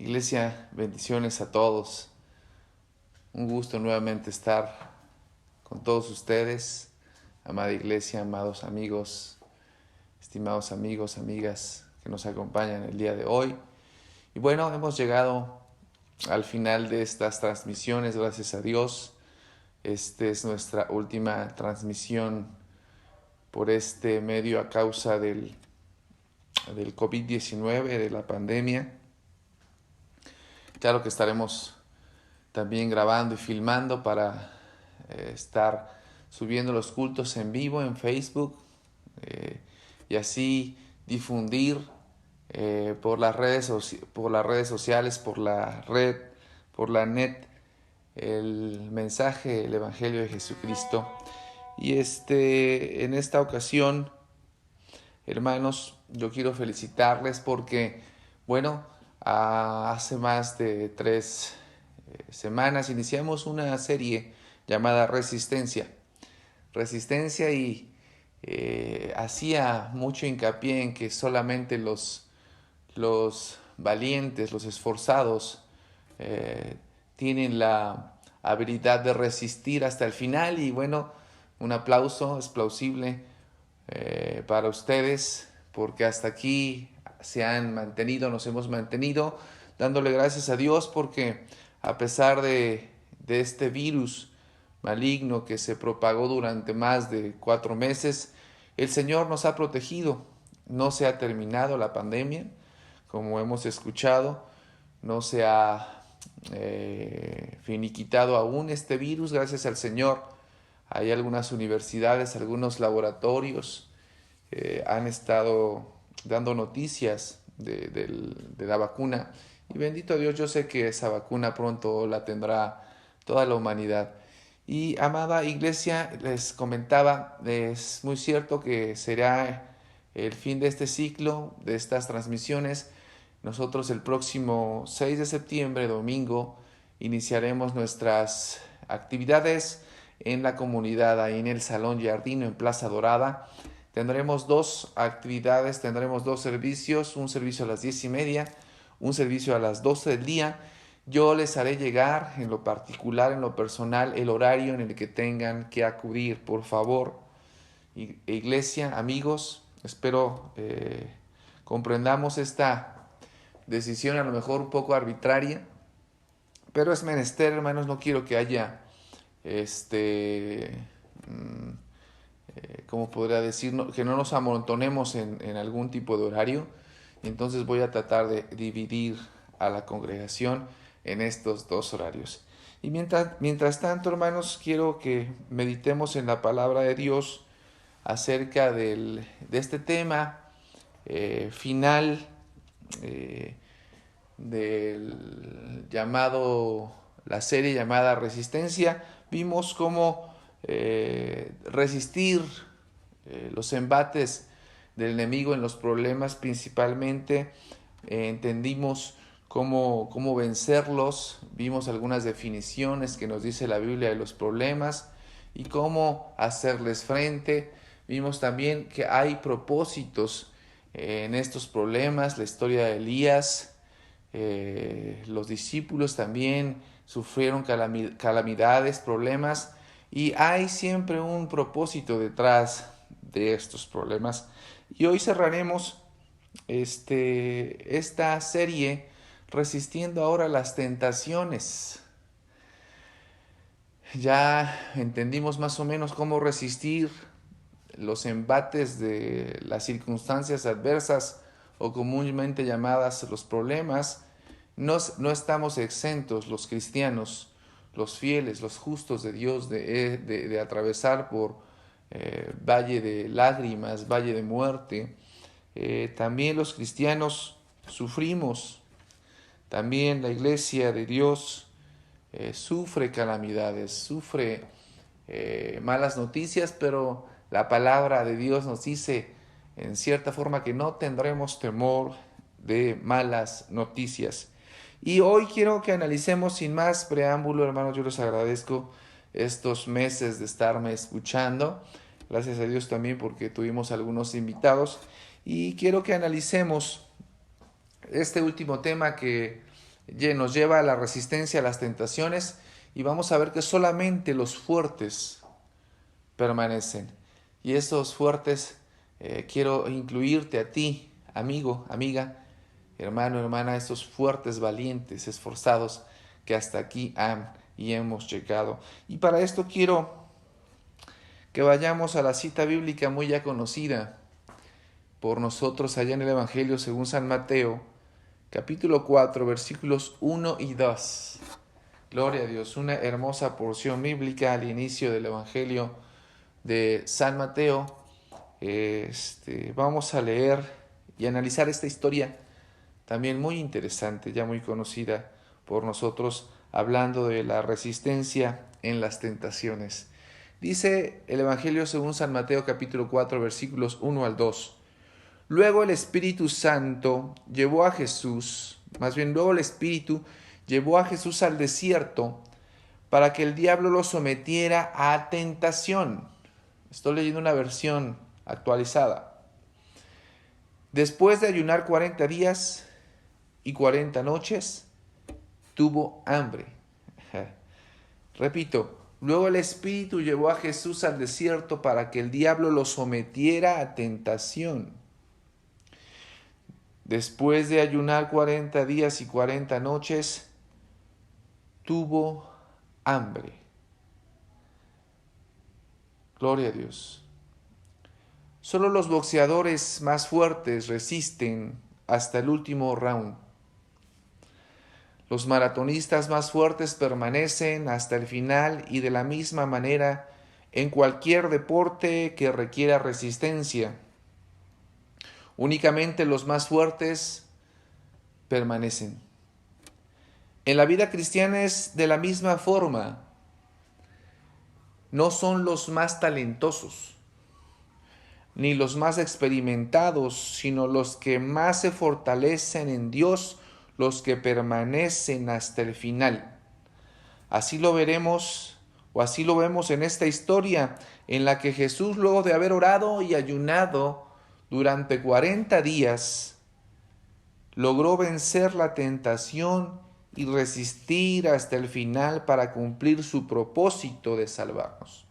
Iglesia, bendiciones a todos. Un gusto nuevamente estar con todos ustedes. Amada Iglesia, amados amigos, estimados amigos, amigas que nos acompañan el día de hoy. Y bueno, hemos llegado al final de estas transmisiones, gracias a Dios. Esta es nuestra última transmisión por este medio a causa del COVID-19, de la pandemia. Claro que estaremos también grabando y filmando para estar subiendo los cultos en vivo en Facebook y así difundir por las redes sociales, por la net, el mensaje, el Evangelio de Jesucristo. Y en esta ocasión, hermanos, yo quiero felicitarles porque, bueno, hace más de 3 semanas iniciamos una serie llamada Resistencia y hacía mucho hincapié en que solamente los valientes, los esforzados, tienen la habilidad de resistir hasta el final. Y bueno, un aplauso, es plausible para ustedes, porque hasta aquí nos hemos mantenido, dándole gracias a Dios, porque a pesar de este virus maligno que se propagó durante más de 4 meses, el Señor nos ha protegido. No se ha terminado la pandemia, como hemos escuchado, no se ha finiquitado aún este virus, gracias al Señor. Hay algunas universidades, algunos laboratorios han estado dando noticias de la vacuna. Y bendito Dios, yo sé que esa vacuna pronto la tendrá toda la humanidad. Y amada Iglesia, les comentaba, es muy cierto que será el fin de este ciclo, de estas transmisiones. Nosotros el próximo 6 de septiembre, domingo, iniciaremos nuestras actividades en la comunidad, ahí en el Salón Jardino, en Plaza Dorada. Tendremos 2 actividades, tendremos 2 servicios, un servicio a las 10:30, un servicio a las 12 del día. Yo les haré llegar en lo particular, en lo personal, el horario en el que tengan que acudir. Por favor, Iglesia, amigos, espero comprendamos esta decisión a lo mejor un poco arbitraria, pero es menester, hermanos. No quiero que haya ¿cómo podría decir? Que no nos amontonemos en algún tipo de horario. Entonces voy a tratar de dividir a la congregación en estos 2 horarios. Y mientras tanto, hermanos, quiero que meditemos en la palabra de Dios acerca de este tema final la serie llamada Resistencia. Vimos cómo resistir los embates del enemigo en los problemas principalmente. Entendimos cómo vencerlos, vimos algunas definiciones que nos dice la Biblia de los problemas y cómo hacerles frente. Vimos también que hay propósitos en estos problemas, la historia de Elías. Los discípulos también sufrieron calamidades, problemas, y hay siempre un propósito detrás de estos problemas. Y hoy cerraremos esta serie resistiendo ahora las tentaciones. Ya entendimos más o menos cómo resistir los embates de las circunstancias adversas, o comúnmente llamadas los problemas. No estamos exentos los cristianos, los fieles, los justos de Dios, de atravesar por valle de lágrimas, valle de muerte. También los cristianos sufrimos. También la iglesia de Dios sufre calamidades, sufre malas noticias, pero la palabra de Dios nos dice en cierta forma que no tendremos temor de malas noticias. Y hoy quiero que analicemos sin más preámbulo, hermanos. Yo les agradezco estos meses de estarme escuchando. Gracias a Dios también porque tuvimos algunos invitados. Y quiero que analicemos este último tema que nos lleva a la resistencia a las tentaciones y vamos a ver que solamente los fuertes permanecen. Y esos fuertes quiero incluirte a ti, amigo, amiga, hermano, hermana, esos fuertes, valientes, esforzados que hasta aquí han y hemos llegado. Y para esto quiero que vayamos a la cita bíblica muy ya conocida por nosotros allá en el Evangelio según San Mateo, capítulo 4, versículos 1 y 2. Gloria a Dios, una hermosa porción bíblica al inicio del Evangelio de San Mateo. Vamos a leer y analizar esta historia también muy interesante, ya muy conocida por nosotros, hablando de la resistencia en las tentaciones. Dice el Evangelio según San Mateo capítulo 4 versículos 1 al 2. Luego el Espíritu llevó a Jesús al desierto para que el diablo lo sometiera a tentación. Estoy leyendo una versión actualizada. Después de ayunar 40 días y 40 noches, tuvo hambre. Repito, luego el Espíritu llevó a Jesús al desierto para que el diablo lo sometiera a tentación. Después de ayunar 40 días y 40 noches, tuvo hambre. Gloria a Dios. Solo los boxeadores más fuertes resisten hasta el último round. Los maratonistas más fuertes permanecen hasta el final y de la misma manera en cualquier deporte que requiera resistencia. Únicamente los más fuertes permanecen. En la vida cristiana es de la misma forma. No son los más talentosos, ni los más experimentados, sino los que más se fortalecen en Dios, los que permanecen hasta el final. Así lo veremos, o así lo vemos en esta historia, en la que Jesús, luego de haber orado y ayunado durante 40 días, logró vencer la tentación y resistir hasta el final para cumplir su propósito de salvarnos.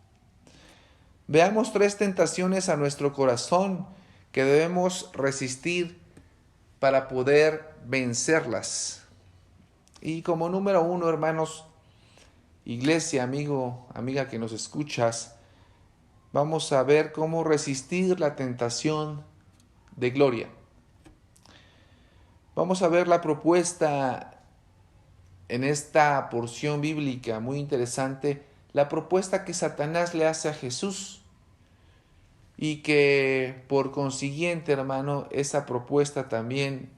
Veamos 3 tentaciones a nuestro corazón que debemos resistir para poder vencerlas. Y como número 1, hermanos, iglesia, amigo, amiga que nos escuchas, vamos a ver cómo resistir la tentación de gloria. Vamos a ver la propuesta en esta porción bíblica muy interesante, la propuesta que Satanás le hace a Jesús y que por consiguiente, hermano, esa propuesta también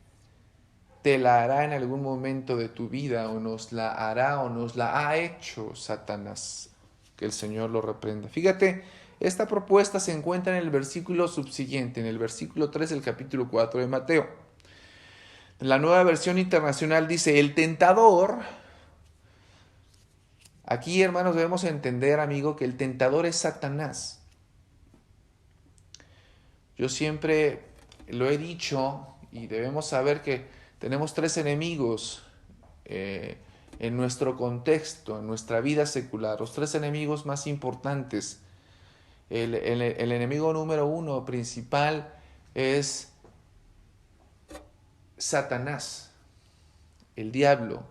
te la hará en algún momento de tu vida, o nos la hará o nos la ha hecho Satanás. Que el Señor lo reprenda. Fíjate, esta propuesta se encuentra en el versículo subsiguiente, en el versículo 3 del capítulo 4 de Mateo. La Nueva Versión Internacional dice, el tentador. Aquí, hermanos, debemos entender, amigo, que el tentador es Satanás. Yo siempre lo he dicho y debemos saber que tenemos 3 enemigos en nuestro contexto, en nuestra vida secular. Los 3 enemigos más importantes. El enemigo número 1 principal es Satanás, el diablo,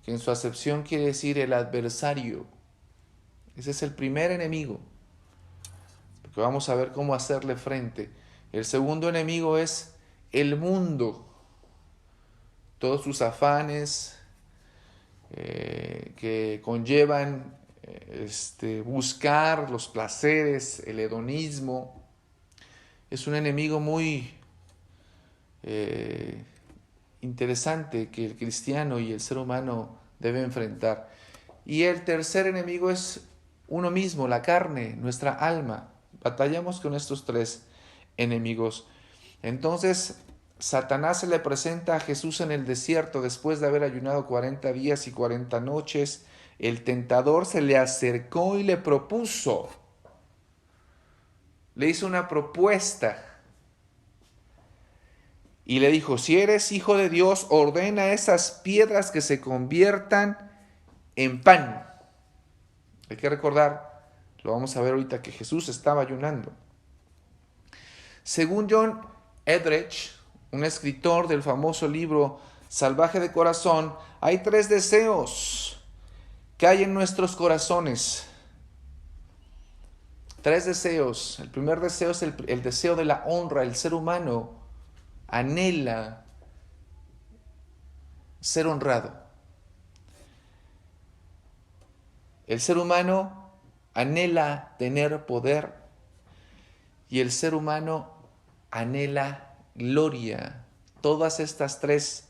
que en su acepción quiere decir el adversario. Ese es el primer enemigo, porque vamos a ver cómo hacerle frente. El segundo enemigo es el mundo, todos sus afanes que conllevan buscar los placeres, el hedonismo. Es un enemigo muy interesante que el cristiano y el ser humano debe enfrentar. Y el tercer enemigo es uno mismo, la carne, nuestra alma. Batallamos con estos 3 enemigos. Entonces, Satanás se le presenta a Jesús en el desierto después de haber ayunado 40 días y 40 noches. El tentador se le acercó y le propuso. Le hizo una propuesta. y le dijo, si eres hijo de Dios, ordena esas piedras que se conviertan en pan. Hay que recordar, lo vamos a ver ahorita, que Jesús estaba ayunando. Según John Eldredge, un escritor del famoso libro Salvaje de Corazón, hay 3 deseos que hay en nuestros corazones. 3 deseos. El primer deseo es el deseo de la honra. El ser humano anhela ser honrado. El ser humano anhela tener poder y el ser humano anhela gloria. Todas estas tres,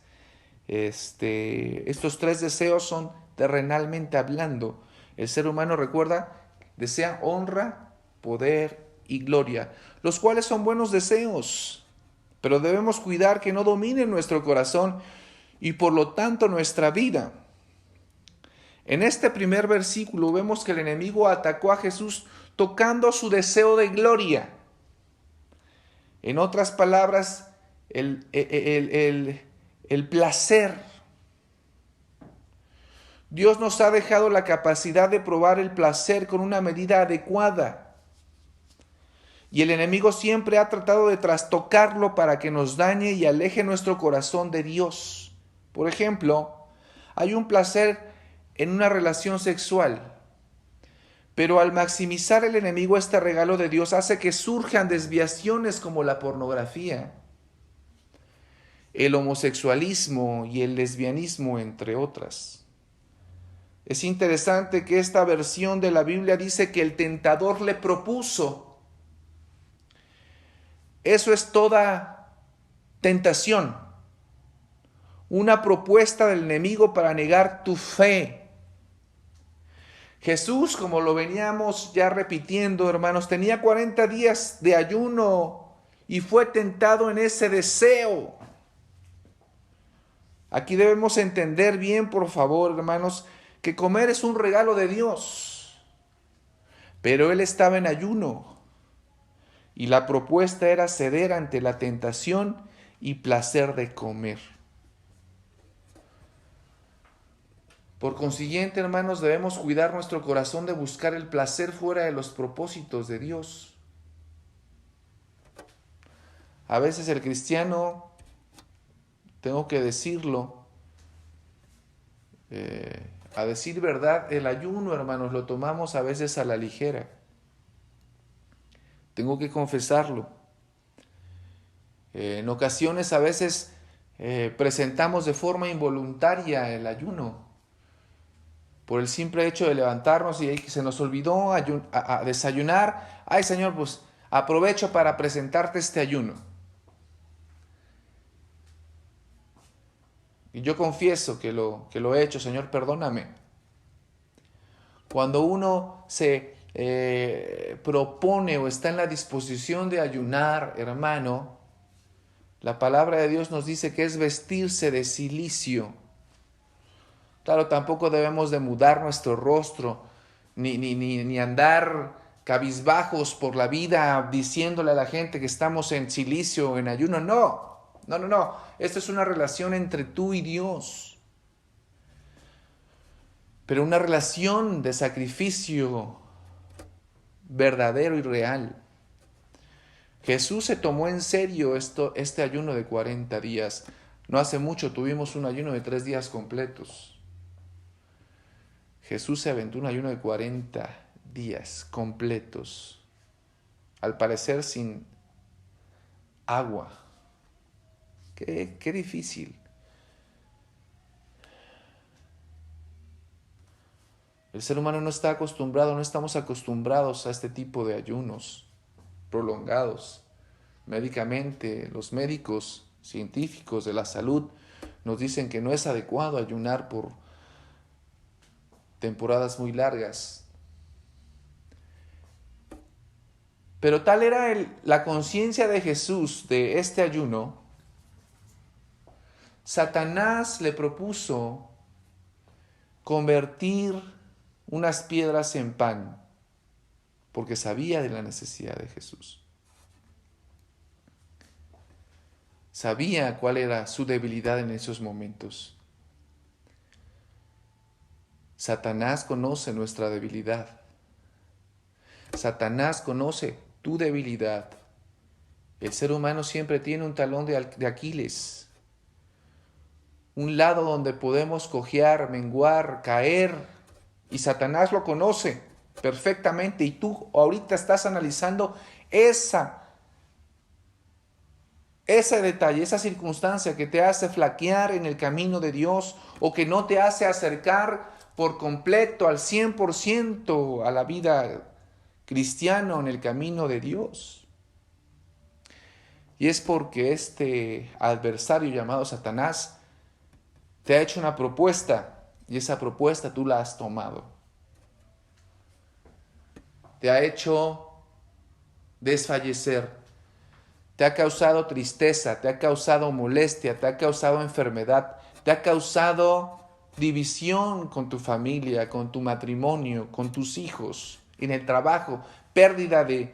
estos 3 deseos son terrenalmente hablando. El ser humano, recuerda, desea honra, poder y gloria, los cuales son buenos deseos, pero debemos cuidar que no dominen nuestro corazón y por lo tanto nuestra vida. En este primer versículo vemos que el enemigo atacó a Jesús tocando su deseo de gloria. En otras palabras, el placer. Dios nos ha dejado la capacidad de probar el placer con una medida adecuada. Y el enemigo siempre ha tratado de trastocarlo para que nos dañe y aleje nuestro corazón de Dios. Por ejemplo, hay un placer en una relación sexual, pero al maximizar el enemigo este regalo de Dios hace que surjan desviaciones como la pornografía, el homosexualismo y el lesbianismo, entre otras. Es interesante que esta versión de la Biblia dice que el tentador le propuso. Eso es toda tentación, una propuesta del enemigo para negar tu fe. Jesús, como lo veníamos ya repitiendo, hermanos, tenía 40 días de ayuno y fue tentado en ese deseo. Aquí debemos entender bien, por favor, hermanos, que comer es un regalo de Dios, pero él estaba en ayuno y la propuesta era ceder ante la tentación y placer de comer. Por consiguiente, hermanos, debemos cuidar nuestro corazón de buscar el placer fuera de los propósitos de Dios. A veces el cristiano, tengo que decirlo, a decir verdad, el ayuno, hermanos, lo tomamos a veces a la ligera. Tengo que confesarlo. En ocasiones a veces presentamos de forma involuntaria el ayuno. Por el simple hecho de levantarnos y se nos olvidó a desayunar. Ay, Señor, pues aprovecho para presentarte este ayuno. Y yo confieso que lo he hecho, Señor, perdóname. Cuando uno se propone o está en la disposición de ayunar, hermano, la palabra de Dios nos dice que es vestirse de cilicio. Claro, tampoco debemos de mudar nuestro rostro, ni andar cabizbajos por la vida diciéndole a la gente que estamos en cilicio o en ayuno. No. Esto es una relación entre tú y Dios. Pero una relación de sacrificio verdadero y real. Jesús se tomó en serio este ayuno de 40 días. No hace mucho tuvimos un ayuno de 3 días completos. Jesús se aventó un ayuno de 40 días completos, al parecer sin agua. Qué difícil. El ser humano no está acostumbrado, no estamos acostumbrados a este tipo de ayunos prolongados. Médicamente, los médicos científicos de la salud nos dicen que no es adecuado ayunar por temporadas muy largas. Pero tal era la conciencia de Jesús de este ayuno, Satanás le propuso convertir unas piedras en pan, porque sabía de la necesidad de Jesús. Sabía cuál era su debilidad en esos momentos. Satanás conoce nuestra debilidad. Satanás conoce tu debilidad. El ser humano siempre tiene un talón de Aquiles. Un lado donde podemos cojear, menguar, caer. Y Satanás lo conoce perfectamente. Y tú ahorita estás analizando ese detalle, esa circunstancia que te hace flaquear en el camino de Dios o que no te hace acercar por completo al 100% a la vida cristiana en el camino de Dios. Y es porque este adversario llamado Satanás te ha hecho una propuesta y esa propuesta tú la has tomado. Te ha hecho desfallecer. Te ha causado tristeza, te ha causado molestia, te ha causado enfermedad, te ha causado división con tu familia, con tu matrimonio, con tus hijos, en el trabajo, pérdida de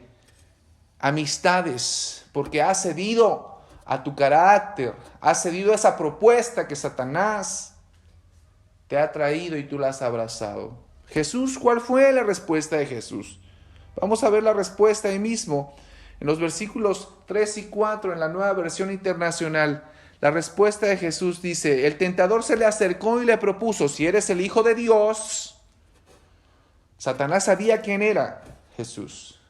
amistades, porque has cedido a tu carácter, has cedido a esa propuesta que Satanás te ha traído y tú la has abrazado. Jesús, ¿cuál fue la respuesta de Jesús? Vamos a ver la respuesta ahí mismo. En los versículos 3 y 4 en la Nueva Versión Internacional, la respuesta de Jesús dice: el tentador se le acercó y le propuso, si eres el Hijo de Dios. Satanás sabía quién era Jesús.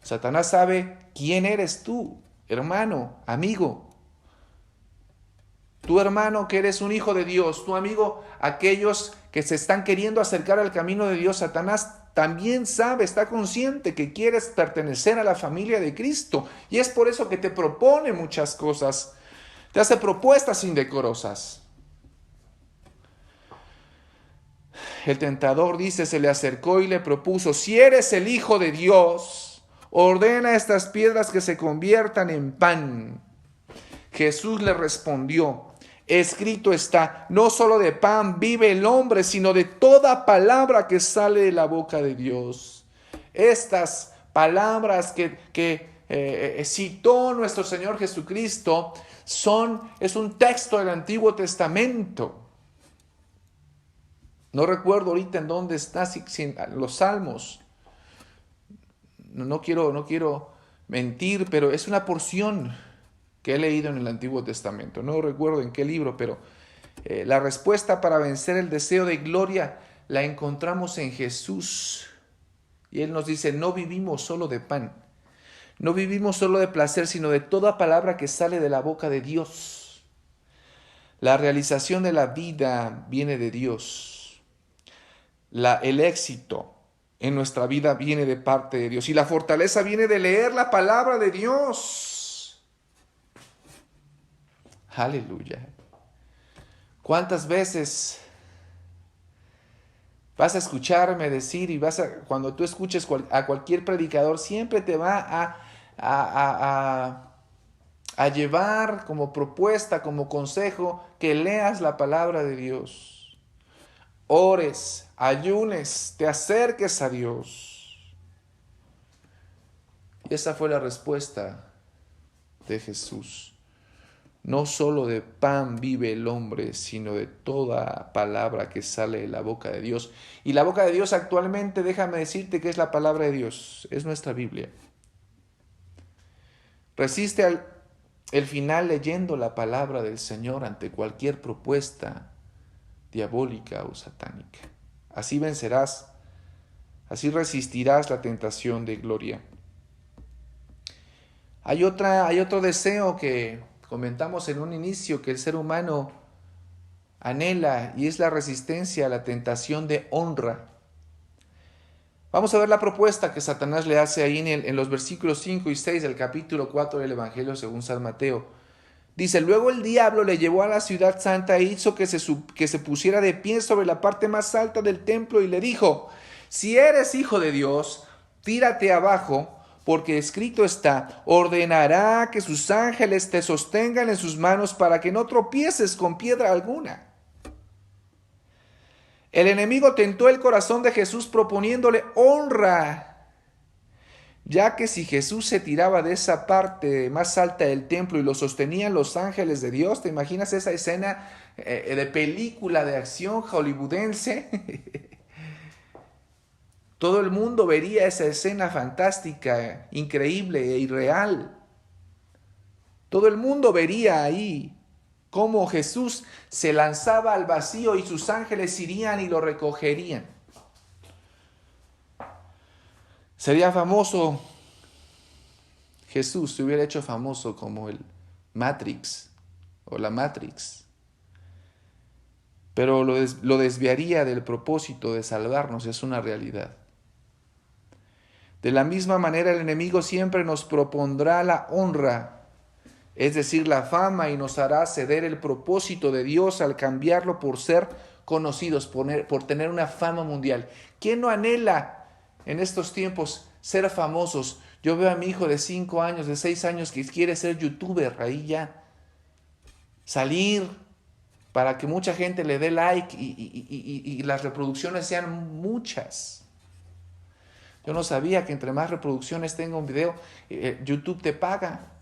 Satanás sabe quién eres tú, hermano, amigo. Tu hermano que eres un hijo de Dios, tu amigo, aquellos que se están queriendo acercar al camino de Dios. Satanás también sabe, está consciente que quieres pertenecer a la familia de Cristo. Y es por eso que te propone muchas cosas. Te hace propuestas indecorosas. El tentador dice, se le acercó y le propuso, si eres el Hijo de Dios, ordena estas piedras que se conviertan en pan. Jesús le respondió, escrito está, no solo de pan vive el hombre, sino de toda palabra que sale de la boca de Dios. Estas palabras que citó nuestro Señor Jesucristo es un texto del Antiguo Testamento. No recuerdo ahorita en dónde está, los Salmos. No quiero mentir, pero es una porción que he leído en el Antiguo Testamento. No recuerdo en qué libro, pero la respuesta para vencer el deseo de gloria la encontramos en Jesús. Y Él nos dice, no vivimos solo de pan, no vivimos solo de placer, sino de toda palabra que sale de la boca de Dios. La realización de la vida viene de Dios. El éxito en nuestra vida viene de parte de Dios. Y la fortaleza viene de leer la palabra de Dios. Aleluya. ¿Cuántas veces vas a escucharme decir y cuando tú escuches a cualquier predicador, siempre te va a llevar como propuesta, como consejo, que leas la palabra de Dios? Ores, ayunes, te acerques a Dios. Y esa fue la respuesta de Jesús. No solo de pan vive el hombre, sino de toda palabra que sale de la boca de Dios. Y la boca de Dios actualmente, déjame decirte que es la palabra de Dios, es nuestra Biblia. Resiste el final leyendo la palabra del Señor ante cualquier propuesta diabólica o satánica. Así vencerás, así resistirás la tentación de gloria. Hay otro deseo que comentamos en un inicio que el ser humano anhela y es la resistencia a la tentación de honra. Vamos a ver la propuesta que Satanás le hace ahí en los versículos 5 y 6 del capítulo 4 del Evangelio según San Mateo. Dice, luego el diablo le llevó a la ciudad santa e hizo que se pusiera de pie sobre la parte más alta del templo y le dijo, si eres hijo de Dios, tírate abajo, porque escrito está, ordenará que sus ángeles te sostengan en sus manos para que no tropieces con piedra alguna. El enemigo tentó el corazón de Jesús proponiéndole honra. ya que si Jesús se tiraba de esa parte más alta del templo y lo sostenían los ángeles de Dios, ¿te imaginas esa escena de película de acción hollywoodense? Todo el mundo vería esa escena fantástica, increíble e irreal. Todo el mundo vería ahí cómo Jesús se lanzaba al vacío y sus ángeles irían y lo recogerían. Sería famoso, Jesús se hubiera hecho famoso como el Matrix o la Matrix, pero lo desviaría del propósito de salvarnos, es una realidad. De la misma manera el enemigo siempre nos propondrá la honra, es decir, la fama, y nos hará ceder el propósito de Dios al cambiarlo por ser conocidos, por tener una fama mundial. ¿Quién no anhela en estos tiempos ser famosos? Yo veo a mi hijo de 5 años, de 6 años, que quiere ser youtuber, ahí ya. Salir para que mucha gente le dé like y las reproducciones sean muchas. Yo no sabía que entre más reproducciones tenga un video, YouTube te paga.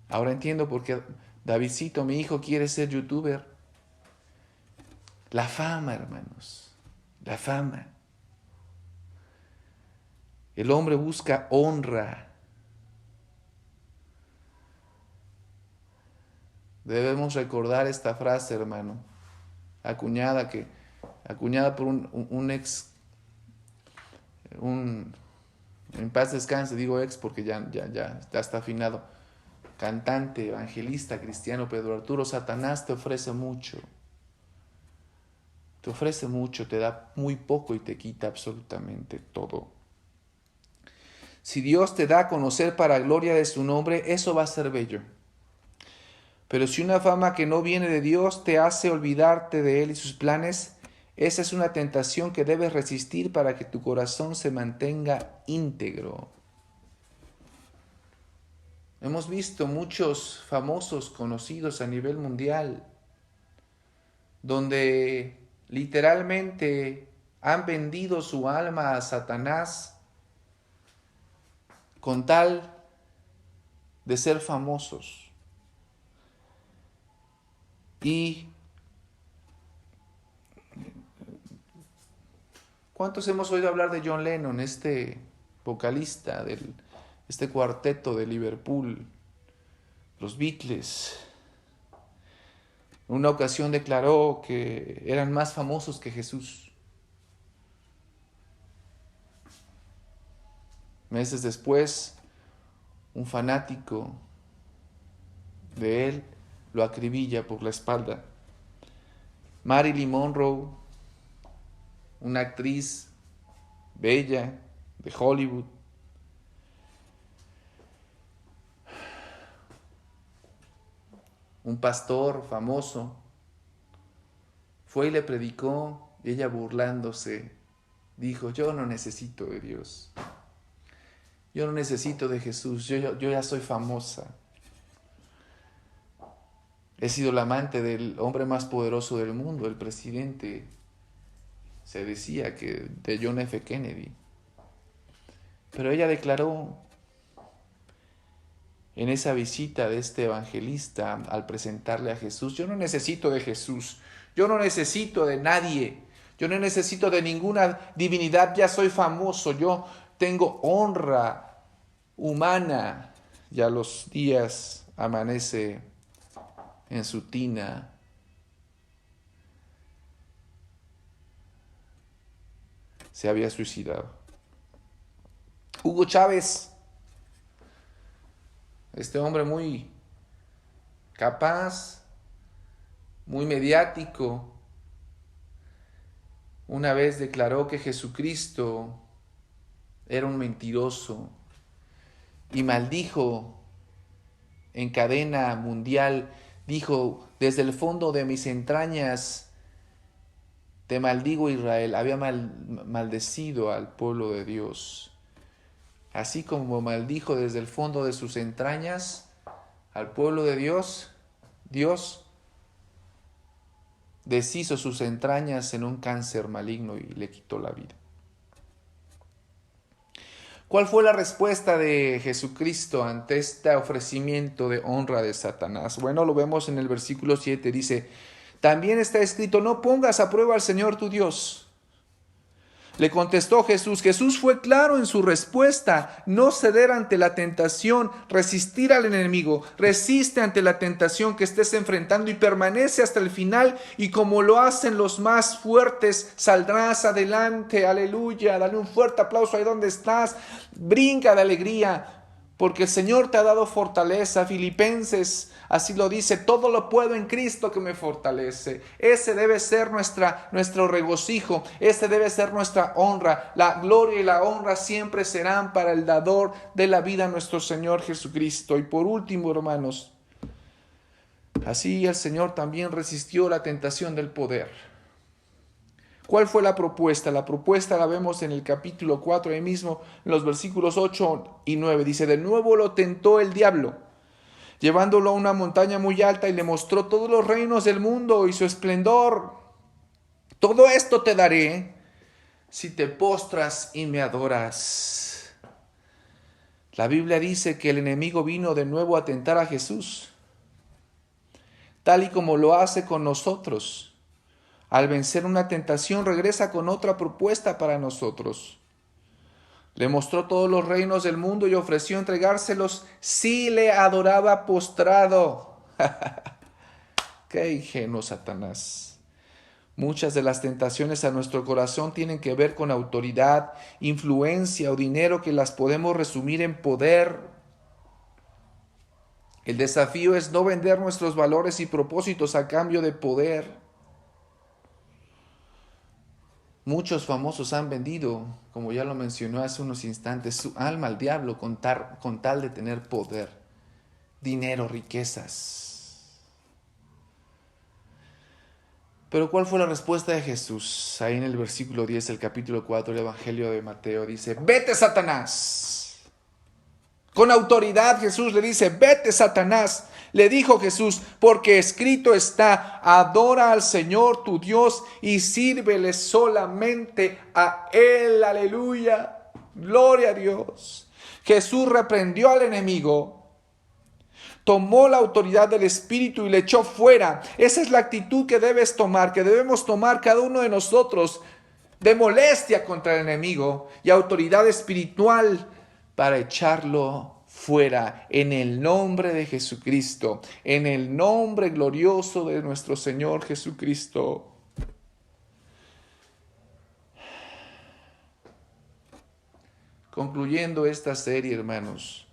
Ahora entiendo por qué Davidcito, mi hijo, quiere ser youtuber. La fama, hermanos, la fama. El hombre busca honra. Debemos recordar esta frase, hermano, acuñada por en paz descanse, digo ex porque ya está afinado, cantante, evangelista, cristiano, Pedro Arturo. Satanás te ofrece mucho. Te ofrece mucho, te da muy poco y te quita absolutamente todo. Si Dios te da a conocer para gloria de su nombre, eso va a ser bello. Pero si una fama que no viene de Dios te hace olvidarte de Él y sus planes, esa es una tentación que debes resistir para que tu corazón se mantenga íntegro. Hemos visto muchos famosos conocidos a nivel mundial, donde literalmente han vendido su alma a Satanás con tal de ser famosos. Y ¿cuántos hemos oído hablar de John Lennon, este vocalista de este cuarteto de Liverpool, los Beatles? En una ocasión declaró que eran más famosos que Jesús. Meses después, un fanático de él lo acribilla por la espalda. Marilyn Monroe, una actriz bella de Hollywood, un pastor famoso, fue y le predicó, y ella, burlándose, dijo: yo no necesito de Dios, yo no necesito de Jesús, yo ya soy famosa. He sido la amante del hombre más poderoso del mundo, el presidente, se decía que de John F. Kennedy. Pero ella declaró en esa visita de este evangelista al presentarle a Jesús: yo no necesito de Jesús, yo no necesito de nadie, yo no necesito de ninguna divinidad, ya soy famoso, yo tengo honra humana. Y a los días amanece en su tina. Se había suicidado. Hugo Chávez, este hombre muy capaz, muy mediático, una vez declaró que Jesucristo era un mentiroso y maldijo en cadena mundial. Dijo: desde el fondo de mis entrañas te maldigo, Israel. Había maldecido al pueblo de Dios. Así como maldijo desde el fondo de sus entrañas al pueblo de Dios, Dios deshizo sus entrañas en un cáncer maligno y le quitó la vida. ¿Cuál fue la respuesta de Jesucristo ante este ofrecimiento de honra de Satanás? Bueno, lo vemos en el versículo 7, dice, también está escrito, no pongas a prueba al Señor tu Dios. Le contestó Jesús. Jesús fue claro en su respuesta: no ceder ante la tentación, resistir al enemigo. Resiste ante la tentación que estés enfrentando y permanece hasta el final, y como lo hacen los más fuertes, saldrás adelante. Aleluya. Dale un fuerte aplauso ahí donde estás. Brinca de alegría, porque el Señor te ha dado fortaleza. Filipenses así lo dice: todo lo puedo en Cristo que me fortalece. Ese debe ser nuestro regocijo, ese debe ser nuestra honra. La gloria y la honra siempre serán para el dador de la vida, nuestro Señor Jesucristo. Y por último, hermanos, así el Señor también resistió la tentación del poder. ¿Cuál fue la propuesta? La propuesta la vemos en el capítulo 4, ahí mismo, en los versículos 8 y 9. Dice, de nuevo lo tentó el diablo, llevándolo a una montaña muy alta, y le mostró todos los reinos del mundo y su esplendor. Todo esto te daré si te postras y me adoras. La Biblia dice que el enemigo vino de nuevo a tentar a Jesús, tal y como lo hace con nosotros. Al vencer una tentación, regresa con otra propuesta para nosotros. Le mostró todos los reinos del mundo y ofreció entregárselos si le adoraba postrado. ¡Qué ingenuo Satanás! Muchas de las tentaciones a nuestro corazón tienen que ver con autoridad, influencia o dinero, que las podemos resumir en poder. El desafío es no vender nuestros valores y propósitos a cambio de poder. Muchos famosos han vendido, como ya lo mencionó hace unos instantes, su alma al diablo con tal de tener poder, dinero, riquezas. Pero ¿cuál fue la respuesta de Jesús? Ahí en el versículo 10 del capítulo 4 del Evangelio de Mateo dice, vete, Satanás. Con autoridad Jesús le dice, vete, Satanás. Le dijo Jesús, porque escrito está, adora al Señor tu Dios y sírvele solamente a Él. Aleluya, gloria a Dios. Jesús reprendió al enemigo, tomó la autoridad del Espíritu y le echó fuera. Esa es la actitud que debes tomar, que debemos tomar cada uno de nosotros, de molestia contra el enemigo y autoridad espiritual para echarlo fuera, en el nombre de Jesucristo, en el nombre glorioso de nuestro Señor Jesucristo. Concluyendo esta serie, hermanos,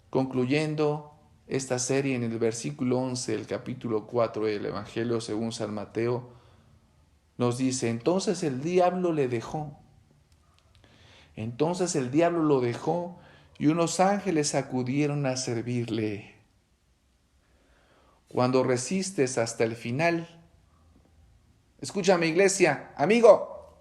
concluyendo esta serie en el versículo 11 del capítulo 4 del Evangelio según San Mateo, nos dice, entonces el diablo le dejó. Entonces el diablo lo dejó, y unos ángeles acudieron a servirle. Cuando resistes hasta el final, escúchame, iglesia, amigo,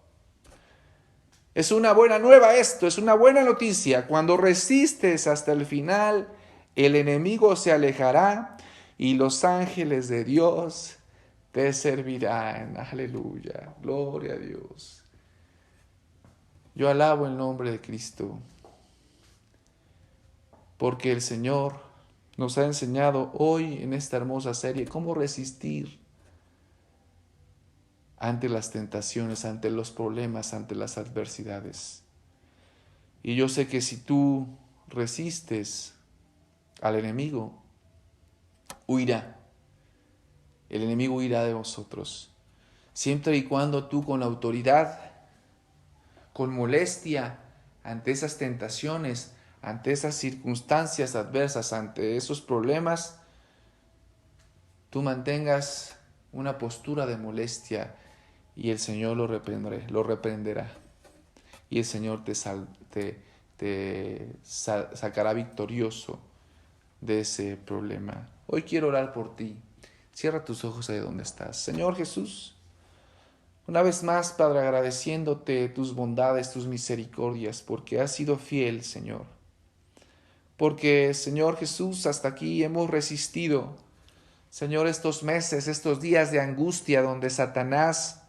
es una buena nueva esto, es una buena noticia. Cuando resistes hasta el final, el enemigo se alejará y los ángeles de Dios te servirán. Aleluya, gloria a Dios. Yo alabo el nombre de Cristo, porque el Señor nos ha enseñado hoy en esta hermosa serie cómo resistir ante las tentaciones, ante los problemas, ante las adversidades. Y yo sé que si tú resistes al enemigo, huirá. El enemigo huirá de vosotros. Siempre y cuando tú con autoridad, con molestia, ante esas tentaciones, ante esas circunstancias adversas, ante esos problemas, tú mantengas una postura de molestia, y el Señor lo reprenderá. Y el Señor te sacará victorioso de ese problema. Hoy quiero orar por ti. Cierra tus ojos ahí donde estás. Señor Jesús, una vez más, Padre, agradeciéndote tus bondades, tus misericordias, porque has sido fiel, Señor. Porque, Señor Jesús, hasta aquí hemos resistido, Señor, estos meses, estos días de angustia donde Satanás,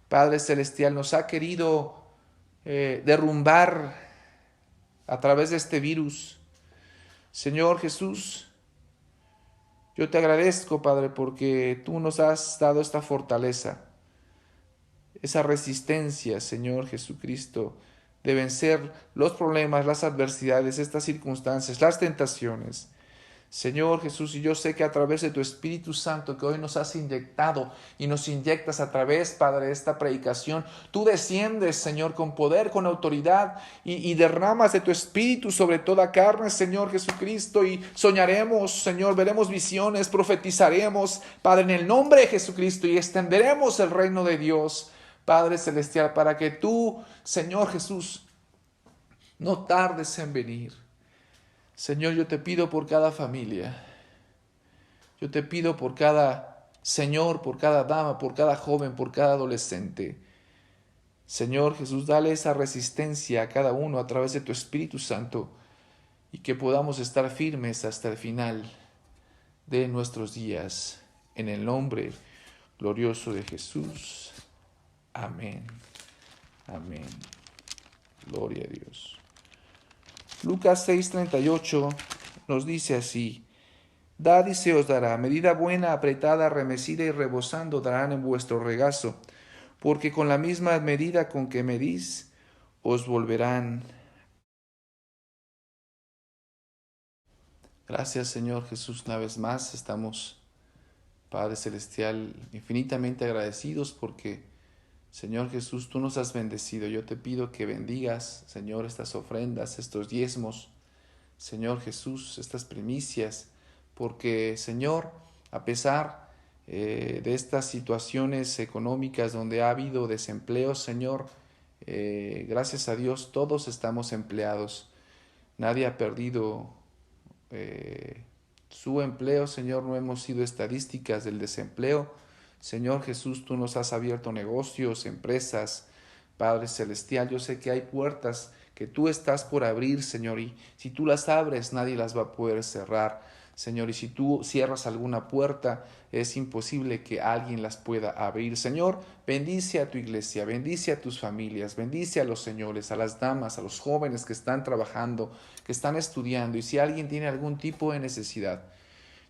Padre Celestial, nos ha querido derrumbar a través de este virus. Señor Jesús, yo te agradezco, Padre, porque tú nos has dado esta fortaleza, esa resistencia, Señor Jesucristo, de vencer los problemas, las adversidades, estas circunstancias, las tentaciones. Señor Jesús, y yo sé que a través de tu Espíritu Santo que hoy nos has inyectado y nos inyectas a través, Padre, de esta predicación, tú desciendes, Señor, con poder, con autoridad y derramas de tu Espíritu sobre toda carne, Señor Jesucristo, y soñaremos, Señor, veremos visiones, profetizaremos, Padre, en el nombre de Jesucristo, y extenderemos el reino de Dios, Padre Celestial, para que tú, Señor Jesús, no tardes en venir. Señor, yo te pido por cada familia, yo te pido por cada señor, por cada dama, por cada joven, por cada adolescente. Señor Jesús, dale esa resistencia a cada uno a través de tu Espíritu Santo y que podamos estar firmes hasta el final de nuestros días. En el nombre glorioso de Jesús. Amén. Amén. Gloria a Dios. Lucas 6:38 nos dice así: Dad y se os dará, medida buena, apretada, remecida y rebosando darán en vuestro regazo, porque con la misma medida con que medís, os volverán. Gracias, Señor Jesús, una vez más estamos, Padre Celestial, infinitamente agradecidos porque, Señor Jesús, tú nos has bendecido. Yo te pido que bendigas, Señor, estas ofrendas, estos diezmos, Señor Jesús, estas primicias, porque, Señor, a pesar de estas situaciones económicas donde ha habido desempleo, Señor, gracias a Dios todos estamos empleados. Nadie ha perdido su empleo, Señor, no hemos sido estadísticas del desempleo. Señor Jesús, tú nos has abierto negocios, empresas. Padre Celestial, yo sé que hay puertas que tú estás por abrir, Señor, y si tú las abres, nadie las va a poder cerrar, Señor, y si tú cierras alguna puerta, es imposible que alguien las pueda abrir. Señor, bendice a tu iglesia, bendice a tus familias, bendice a los señores, a las damas, a los jóvenes que están trabajando, que están estudiando, y si alguien tiene algún tipo de necesidad,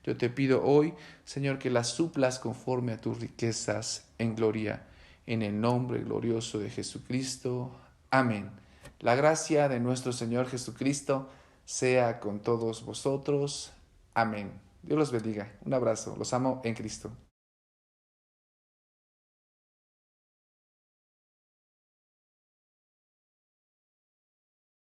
yo te pido hoy, Señor, que las suplas conforme a tus riquezas en gloria, en el nombre glorioso de Jesucristo. Amén. La gracia de nuestro Señor Jesucristo sea con todos vosotros. Amén. Dios los bendiga. Un abrazo. Los amo en Cristo.